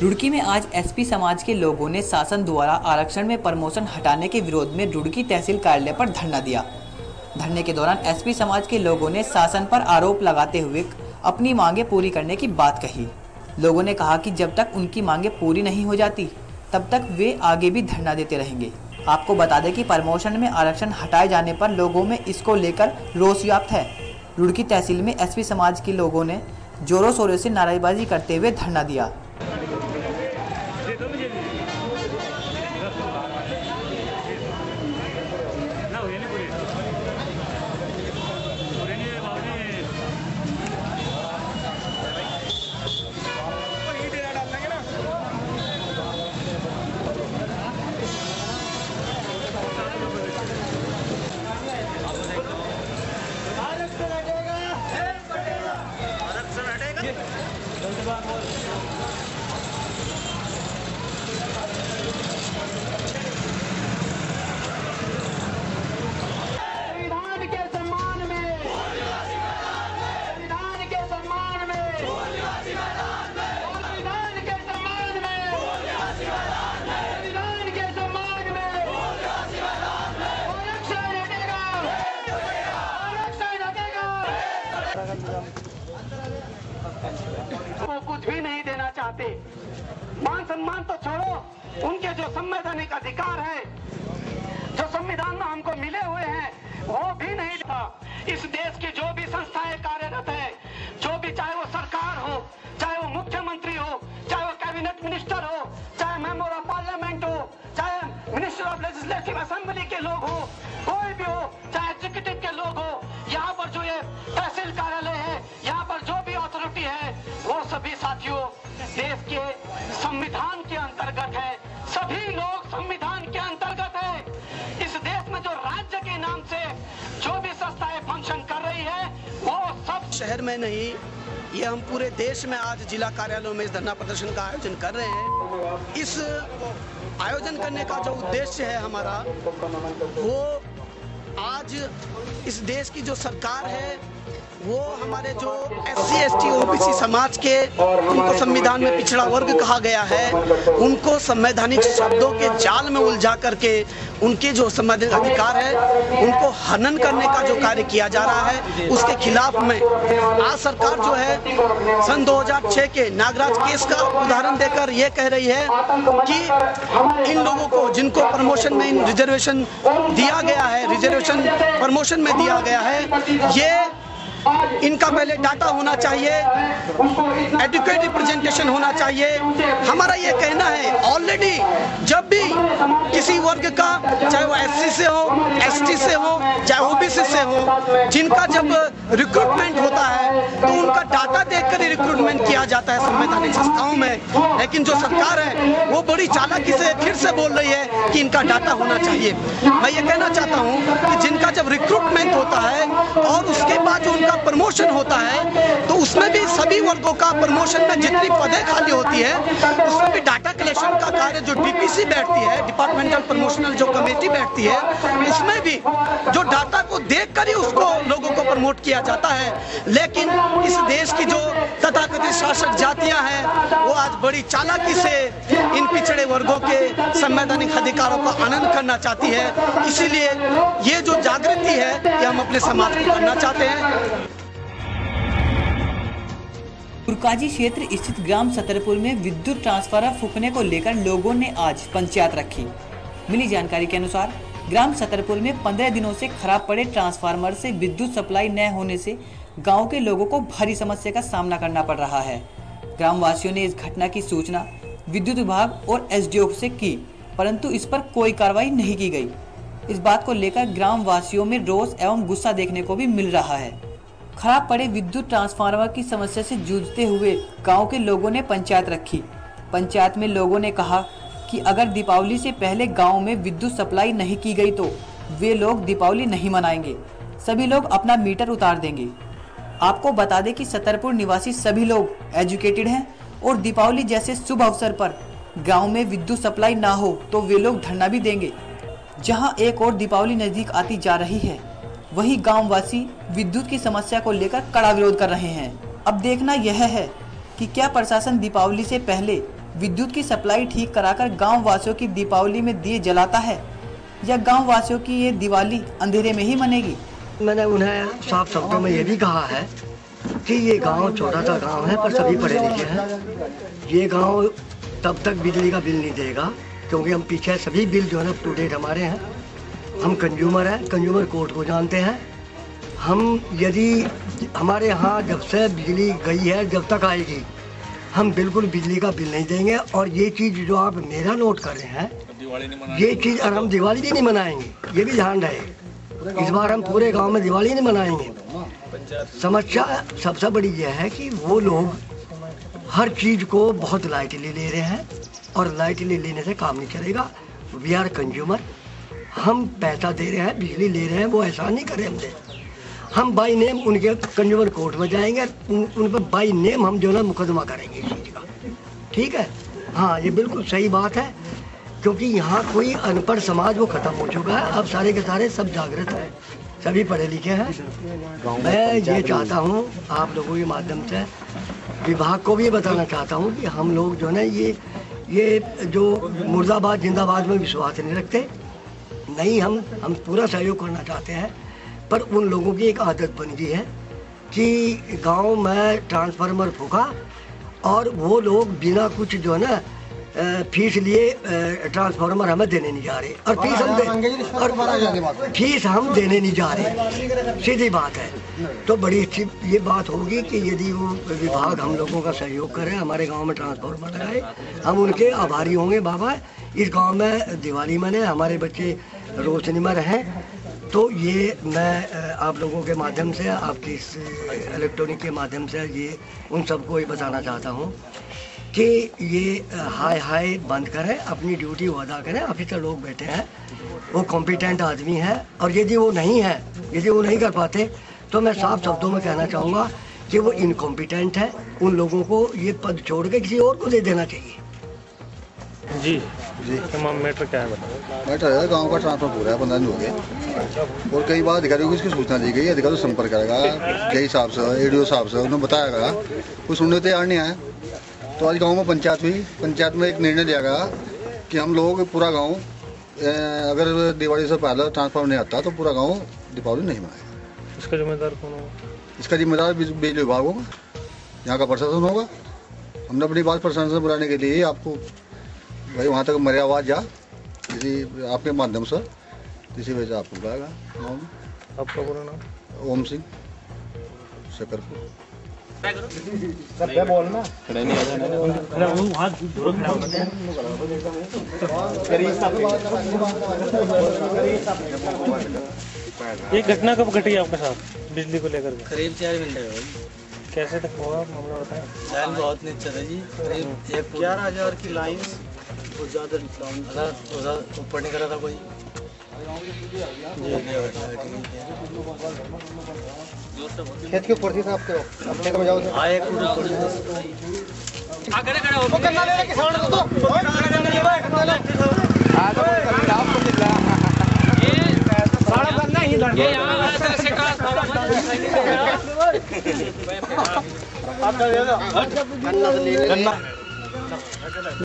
रुड़की में आज एसपी समाज के लोगों ने शासन द्वारा आरक्षण में प्रमोशन हटाने के विरोध में रुड़की तहसील कार्यालय पर धरना दिया। धरने के दौरान एसपी समाज के लोगों ने शासन पर आरोप लगाते हुए अपनी मांगे पूरी करने की बात कही। लोगों ने कहा कि जब तक उनकी मांगे पूरी नहीं हो जाती तब तक वे आगे भी धरना देते रहेंगे। आपको बता दें कि प्रमोशन में आरक्षण हटाए जाने पर लोगों में इसको लेकर रोष व्याप्त है। रुड़की तहसील में एसपी समाज के लोगों ने जोरों शोरों से नारेबाजी करते हुए धरना दिया। वो कुछ भी नहीं देना चाहते। मान सम्मान तो छोड़ो, उनके जो संवैधानिक अधिकार हैं, जो संविधान में हमको मिले हुए हैं, वो भी नहीं था। इस देश की जो भी संस्थाएं कार्यरत है, जो भी, चाहे वो सरकार हो, चाहे वो मुख्यमंत्री हो, चाहे वो कैबिनेट मिनिस्टर हो, चाहे मेंबर ऑफ पार्लियामेंट हो, चाहे मिनिस्टर ऑफ लेजिस्लेटिव असेंबली के लोग हो, कोई भी हो, चाहे एग्जीक्यूटिव के लोग हो, यहाँ पर जो ये तहसील कार्यालय है, यहाँ पर जो भी अथॉरिटी है, वो सभी साथियों देश के संविधान के अंतर्गत है। सभी लोग संविधान के अंतर्गत है। इस देश में जो राज्य के नाम से जो भी संस्थाएं फंक्शन कर रही है, वो सब शहर में नहीं, ये हम पूरे देश में आज जिला कार्यालयों में इस धरना प्रदर्शन का आयोजन कर रहे हैं। इस आयोजन करने का जो उद्देश्य है हमारा, वो आज इस देश की जो सरकार है, वो हमारे जो SC ST OBC समाज के, उनको संविधान में पिछड़ा वर्ग कहा गया है, उनको संवैधानिक शब्दों के जाल में उलझा करके उनके जो संवैधानिक अधिकार है उनको हनन करने का जो कार्य किया जा रहा है, उसके खिलाफ में आज सरकार जो है सन 2006 के नागराज केस का उदाहरण देकर ये कह रही है कि इन लोगों को जिनको प्रमोशन में रिजर्वेशन दिया गया है, रिजर्वेशन प्रमोशन में दिया गया है, ये इनका पहले डाटा होना चाहिए, एडुकेट रिप्रेजेंटेशन होना चाहिए। हमारा ये कहना है, ऑलरेडी जब भी किसी वर्ग का, चाहे वो SC से हो, ST से हो, चाहे OBC से हो, जिनका जब रिक्रूटमेंट होता है तो उनका डाटा देखकर ही रिक्रूटमेंट किया जाता है संवैधानिक संस्थाओं में। लेकिन जो सरकार है वो बड़ी चालाकी से फिर से बोल रही है कि इनका डाटा होना चाहिए। मैं ये कहना चाहता हूँ कि जिनका जब रिक्रूटमेंट होता है और उसके बाद जो उनका प्रमोशन होता है, तो उसमें भी सभी वर्गों का प्रमोशन में जितनी पदें खाली होती है, उसमें भी डाटा कलेक्शन का कार्य जो DPC बैठती है, डिपार्टमेंटल प्रमोशनल जो कमेटी बैठती है, उसमें भी जो डाटा को देखकर ही उसको लोगों को प्रमोट किया जाता है। लेकिन इस देश की जो तथाकथित शासक जातियां हैं, वो आज बड़ी चालाकी से इन पिछड़े वर्गों के संवैधानिक अधिकारों का हनन करना चाहती है। इसीलिए ये जो जागृति है, ये हम अपने समाज को करना चाहते हैं। कुरकाजी क्षेत्र स्थित ग्राम सतरपुर में विद्युत ट्रांसफार्मर फूकने को लेकर लोगों ने आज पंचायत रखी। मिली जानकारी के अनुसार ग्राम सतरपुर में 15 दिनों से खराब पड़े ट्रांसफार्मर से विद्युत सप्लाई न होने से गांव के लोगों को भारी समस्या का सामना करना पड़ रहा है। ग्राम वासियों ने इस घटना की सूचना विद्युत विभाग और SDO से की, परंतु इस पर कोई कार्रवाई नहीं की गई। इस बात को लेकर ग्राम वासियों में रोष एवं गुस्सा देखने को भी मिल रहा है। खराब पड़े विद्युत ट्रांसफार्मर की समस्या से जूझते हुए गांव के लोगों ने पंचायत रखी। पंचायत में लोगों ने कहा कि अगर दीपावली से पहले गांव में विद्युत सप्लाई नहीं की गई तो वे लोग दीपावली नहीं मनाएंगे, सभी लोग अपना मीटर उतार देंगे। आपको बता दें कि सतरपुर निवासी सभी लोग एजुकेटेड हैं और दीपावली जैसे शुभ अवसर पर गांव में विद्युत सप्लाई ना हो तो वे लोग धरना भी देंगे। जहां एक और दीपावली नजदीक आती जा रही है, वहीं गांव वासी विद्युत की समस्या को लेकर कड़ा विरोध कर रहे हैं। अब देखना यह है कि क्या प्रशासन दीपावली से पहले विद्युत की सप्लाई ठीक कराकर गांव वासियों की दीपावली में दिए जलाता है या गांव वासियों की ये दिवाली अंधेरे में ही मनेगी? मैंने उन्हें साफ शब्दों में ये भी कहा है कि ये गांव छोटा सा गांव है पर सभी पढ़े लिखे हैं। ये गांव तब तक बिजली का बिल नहीं देगा क्योंकि हम पीछे सभी बिल जो है ना अप टू डेट हमारे हैं। हम कंज्यूमर हैं, कंज्यूमर कोर्ट को जानते हैं। हम यदि हमारे यहाँ जब से बिजली गई है जब तक आएगी हम बिल्कुल बिजली का बिल नहीं देंगे। और ये चीज़ जो आप मेरा नोट कर रहे हैं ये चीज़ और हम दिवाली भी नहीं मनाएंगे, ये भी ध्यान रहे। इस बार हम पूरे गांव में दिवाली नहीं मनाएंगे। समस्या सबसे बड़ी यह है कि वो लोग हर चीज़ को बहुत लाइटली ले रहे हैं और लाइटली लेने से काम नहीं चलेगा। वी आर कंज्यूमर, हम पैसा दे रहे हैं, बिजली ले रहे हैं, वो ऐसा नहीं करें हमसे। हम बाई नेम उनके कंज्यूमर कोर्ट में जाएंगे, उन पर बाई नेम हम जो है मुकदमा करेंगे इस चीज़ का। ठीक है, हाँ ये बिल्कुल सही बात है क्योंकि यहाँ कोई अनपढ़ समाज वो खत्म हो चुका है। अब सारे के सारे सब जागृत हैं, सभी पढ़े लिखे हैं। मैं ये चाहता हूँ आप लोगों के माध्यम से विभाग को भी बताना चाहता हूँ कि हम लोग जो है ये जो मुर्दाबाद जिंदाबाद में विश्वास नहीं रखते। नहीं, हम पूरा सहयोग करना चाहते हैं पर उन लोगों की एक आदत बन गई है कि गांव में ट्रांसफार्मर फूका और वो लोग बिना कुछ जो है ना फीस लिए ट्रांसफार्मर हमें देने नहीं जा रहे और फीस हम देने नहीं जा रहे। सीधी बात है। तो बड़ी अच्छी ये बात होगी कि यदि वो विभाग हम लोगों का सहयोग करे, हमारे गांव में ट्रांसफार्मर लगाए, हम उनके आभारी होंगे। बाबा इस गांव में दिवाली मने, हमारे बच्चे रोशनी में रहें। तो ये मैं आप लोगों के माध्यम से, आपकी इस इलेक्ट्रॉनिक के माध्यम से ये उन सबको ये बताना चाहता हूँ कि ये हाय बंद करें, अपनी ड्यूटी वो अदा करें। ऑफिसर लोग बैठे हैं, वो कॉम्पिटेंट आदमी हैं और यदि वो नहीं है, यदि वो नहीं कर पाते तो मैं साफ शब्दों में कहना चाहूँगा कि वो इनकॉम्पिटेंट है। उन लोगों को ये पद छोड़ के किसी और को दे देना चाहिए। जी तमाम मैटर क्या है बताओ? मैटर है गांव का ट्रांसफर पूरा है, 15 दिन हो गए और कई बार अधिकारियों को इसकी सूचना दी गई। अधिकारी संपर्क करेगा जय साहब से, एडीओ साहब से, उन्होंने बताया गया, कुछ सुनने तैयार नहीं आया। तो आज गांव में पंचायत हुई, पंचायत में एक निर्णय लिया गया कि हम लोग पूरा गांव अगर दिवाली से पहले ट्रांसफार्मर नहीं आता तो पूरा गांव दीपावली नहीं मनाएगा। इसका जिम्मेदार कौन होगा? इसका जिम्मेदार बिजली विभाग होगा, यहाँ का प्रशासन होगा। हमने अपनी बात प्रशासन से बुलाने के लिए आपको भाई वहाँ तक मेरी आवाज़ जा किसी आपके माध्यम से किसी वजह से आपको बुलाएगा। आपका पूरा नाम? ओम सिंह, शकरपुर। ये घटना कब घटी आपके साथ बिजली को लेकर? करीब 4 घंटे हो गए। कैसे तक हुआ मामला बताएं? लाइन बहुत नीचे था जी, करीब 11,000 की लाइन, बहुत ज़्यादा ऊपर नहीं करा था कोई। खेत के ऊपर थी साहब के खेत में जाओ तो आए पूरा